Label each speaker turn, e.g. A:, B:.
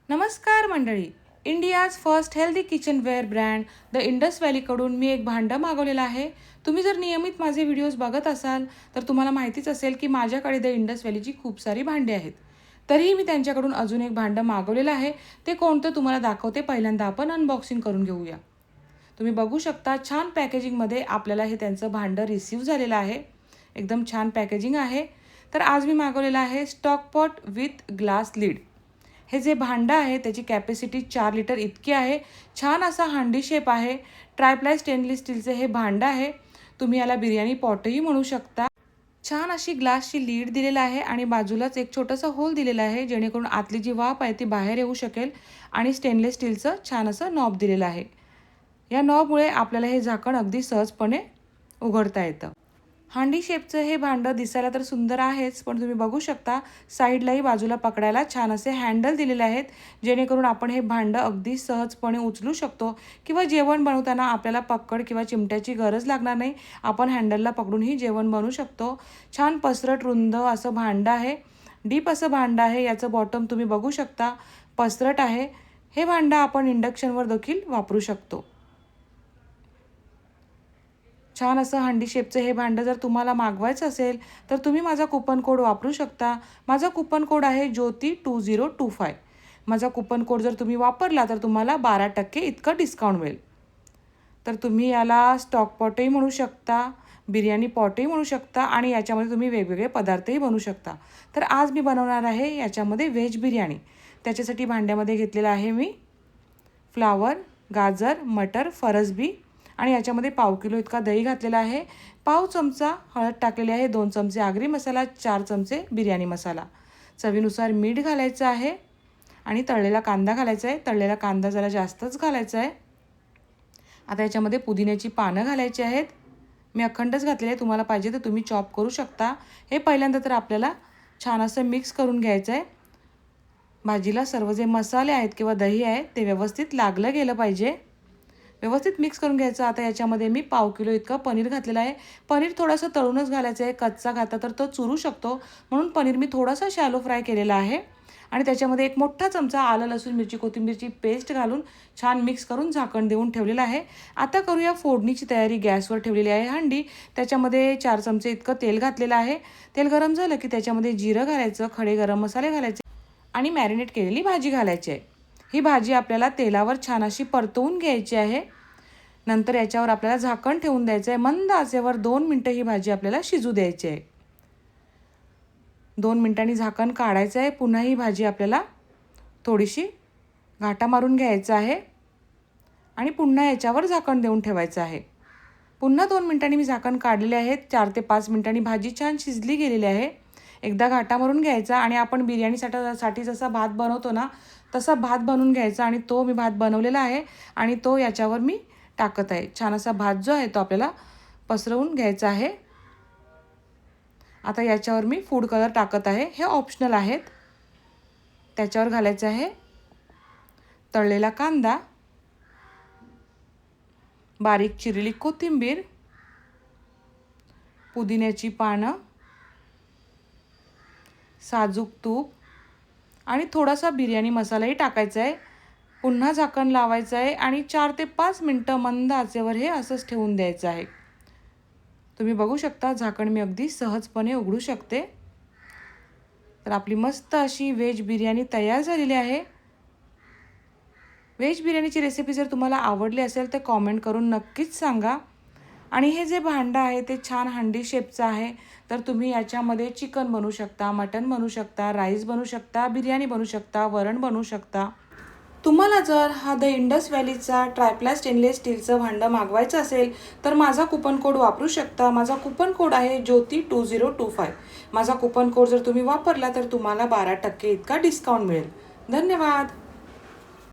A: नमस्कार मंडळी. India's first healthy kitchenware brand the Indus व्हॅलीकडून मी एक भांडं मागवलेलं आहे. तुम्ही जर नियमित माझे व्हिडिओज बघत असाल तर तुम्हाला माहितीच असेल की माझ्याकडे द इंडस व्हॅलीची खूप सारी भांडी आहेत. तरीही मी त्यांच्याकडून अजून एक भांडं मागवलेलं आहे. ते कोणतं तुम्हाला दाखवते. पहिल्यांदा आपण अनबॉक्सिंग करून घेऊया. तुम्ही बघू शकता छान पॅकेजिंगमध्ये आपल्याला हे त्यांचं भांडं रिसीव्ह झालेलं आहे. एकदम छान पॅकेजिंग आहे. तर आज मी मागवलेलं आहे stock pot with glass lead. हे जे भांडं आहे त्याची कॅपॅसिटी 4 लिटर इतकी आहे. छान असा हांडी शेप आहे. ट्रायप्लाय स्टेनलेस स्टीलचे हे भांडं आहे. तुम्ही याला बिर्याणी पॉटही म्हणू शकता. छान अशी ग्लासची लीड दिलेलं आहे आणि बाजूलाच एक छोटंसं होल दिलेलं आहे जेणेकरून आतली जी वाफ आहे ती बाहेर येऊ शकेल. आणि स्टेनलेस स्टीलचं छान असं नॉब दिलेलं आहे. या नॉबमुळे आपल्याला हे झाकण अगदी सहजपणे उघडता येतं. हांडी शेपचं हे भांडं दिसायला तर सुंदर आहेच, पण तुम्ही बघू शकता साईडलाही बाजूला पकडायला छान असे हँडल दिलेले आहेत जेणेकरून आपण हे भांडं अगदी सहजपणे उचलू शकतो किंवा जेवण बनवताना आपल्याला पक्कड किंवा चिमट्याची गरज लागणार नाही. आपण हँडलला पकडूनही जेवण बनवू शकतो. छान पसरट रुंद असं भांडं आहे. डीप असं भांडं आहे. याचं बॉटम तुम्ही बघू शकता पसरट आहे. हे भांडं आपण इंडक्शनवर देखील वापरू शकतो. छान असं हंडी शेपचं हे भांडं जर तुम्हाला मागवायचं असेल तर तुम्ही माझा कूपन कोड वापरू शकता. माझा कूपन कोड आहे ज्योती2025. माझा कूपन कोड जर तुम्ही वापरला तर तुम्हाला 12% इतकं डिस्काउंट मिळेल. तर तुम्ही याला स्टॉक पॉटही म्हणू शकता, बिर्याणी पॉटही म्हणू शकता आणि याच्यामध्ये तुम्ही वेगवेगळे पदार्थही बनवू शकता. तर आज मी बनवणार आहे याच्यामध्ये व्हेज बिर्याणी. त्याच्यासाठी भांड्यामध्ये घेतलेलं आहे मी फ्लावर, गाजर, मटर, फरसबी आणि याच्यामध्ये पाव किलो इतका दही घातलेला आहे. पाव चमचा हळद टाकलेली आहे. 2 चमचे आगरी मसाला, 4 चमचे बिर्याणी मसाला, चवीनुसार मीठ घालायचं आहे आणि तळलेला कांदा घालायचा आहे. तळलेला कांदा जरा जास्तच घालायचा आहे. आता याच्यामध्ये पुदिन्याची पानं घालायची आहेत. मी अखंडच घातलेले आहे. तुम्हाला पाहिजे तर तुम्ही चॉप करू शकता. हे पहिल्यांदा तर आपल्याला छान असं मिक्स करून घ्यायचं आहे. भाजीला सर्व जे मसाले आहेत किंवा दही आहे ते व्यवस्थित लागलं गेलं पाहिजे. व्यवस्थित मिक्स करून घ्यायचं. आता याच्यामध्ये मी पाव किलो इतकं पनीर घातलेलं आहे. पनीर थोडंसं तळूनच घालायचं आहे. कच्चा घातला तर तो चुरू शकतो, म्हणून पनीर मी थोडासा शॅलो फ्राय केलेला आहे. आणि त्याच्यामध्ये एक मोठा चमचा आलं, लसूण, मिरची, कोथिंबीरची पेस्ट घालून छान मिक्स करून झाकण देऊन ठेवलेलं आहे. आता करूया फोडणीची तयारी. गॅसवर ठेवलेली आहे हंडी. त्याच्यामध्ये 4 चमचे इतकं तेल घातलेलं आहे. तेल गरम झालं की त्याच्यामध्ये जिरं घालायचं, खडे गरम मसाले घालायचे आणि मॅरिनेट केलेली भाजी घालायची आहे. ही भाजी आपल्याला तेलावर छान अशी परतवून घ्यायची आहे. नंतर याच्यावर आपल्याला झाकण ठेवून द्यायचं आहे. मंद आचेवर 2 मिनटं ही भाजी आपल्याला शिजू द्यायची आहे. 2 मिनिटांनी झाकण काढायचं आहे. पुन्हा ही भाजी आपल्याला थोडीशी घाटा मारून घ्यायचं आहे आणि पुन्हा याच्यावर झाकण देऊन ठेवायचं आहे. पुन्हा 2 मिनिटांनी मी झाकण काढलेले आहेत. 4 ते 5 मिनिटांनी भाजी छान शिजली गेलेली आहे. एकदा घाटा मारून घ्यायचा आणि आपण बिर्याणीसाठी जसा भात बनवतो ना तसा भात बनवून घ्यायचा आणि तो मी भात बनवलेला आहे आणि तो याच्यावर मी टाकत आहे. छान असा भात जो आहे तो आपल्याला पसरवून घ्यायचा आहे. आता याच्यावर मी फूड कलर टाकत आहे. हे ऑप्शनल आहेत. त्याच्यावर घालायचं आहे तळलेला कांदा, बारीक चिरलेली कोथिंबीर, पुदिन्याची पानं, साजूक तूप आणि थोडासा बिर्याणी मसालाही टाकायचा आहे. पुन्हा झाकण लावायचं आहे आणि 4 ते 5 मिनटं मंद आचेवर हे असंच ठेवून द्यायचं आहे. तुम्ही बघू शकता झाकण मी अगदी सहजपणे उघडू शकते. तर आपली मस्त अशी व्हेज बिर्याणी तयार झालेली आहे. व्हेज बिर्याणीची रेसिपी जर तुम्हाला आवडली असेल तर कॉमेंट करून नक्कीच सांगा. आणि हे जे भांडं आहे ते छान हंडी शेपचं आहे. तर तुम्ही याच्यामध्ये चिकन बनवू शकता, मटण बनवू शकता, राईस बनवू शकता, बिर्याणी बनवू शकता, वरण बनवू शकता. तुम्हाला जर हा द इंडस व्हॅलीचा ट्रायप्लाय स्टेनलेस स्टीलचं भांडं मागवायचं असेल तर माझा कूपन कोड वापरू शकता. माझा कूपन कोड आहे ज्योती2025. माझा कूपन कोड जर तुम्ही वापरला तर तुम्हाला 12% इतका डिस्काउंट मिळेल. धन्यवाद.